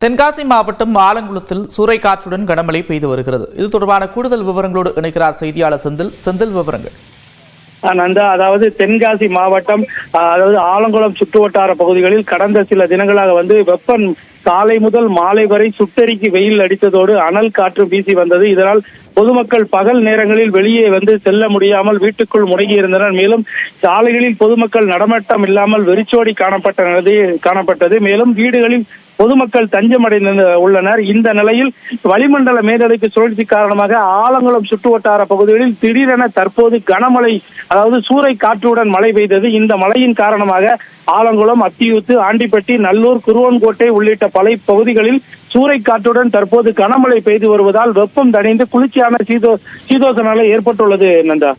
தென்காசி மாவட்டம் ஆலங்குளத்தில் சூறைக்காற்றுடன் கனமழை பெய்து வருகிறது. இது தொடர்பான கூடுதல் விவரங்களோடு இணைக்கிறார் செய்தியாளர் செந்தில். விவரங்கள். நந்தா, அதாவது தென்காசி மாவட்டம் அதாவது ஆலங்குளம் சுற்றுவட்டார பகுதிகளில் கடந்த சில தினங்களாக வெப்பம் காலை முதல் மாலை வரை சுட்டெரிக்கு வெயில் அடித்ததோடு அனல் காற்று வீசி வந்தது. இதனால் பொதுமக்கள் பகல் நேரங்களில் வெளியே செல்ல முடியாமல் வீட்டுக்குள் முடங்கி இருந்தனர். மேலும் சாலைகளில் பொதுமக்கள் நடமாட்டம் இல்லாமல் வெறிச்சோடி காணப்பட்டது. மேலும் வீடுகளில் பொதுமக்கள் தஞ்சமடைந்து உள்ளனர். இந்த நிலையில் வளிமண்டல மேலடுக்கு சுழற்சி காரணமாக ஆலங்குளம் சுற்றுவட்டார பகுதிகளில் திடீரென தற்போது கனமழை அதாவது சூறை காற்றுடன் மழை பெய்தது. இந்த மழையின் காரணமாக ஆலங்குளம், அத்தியூத்து, ஆண்டிப்பட்டி, நல்லூர், குருவன்கோட்டை உள்ளிட்ட பல பகுதிகளில் சூறை காற்றுடன் தற்போது கனமழை பெய்து வருவதால் வெப்பம் தணிந்து குளிர்ச்சியான சீதோஷ நிலை ஏற்பட்டுள்ளது. நந்தா.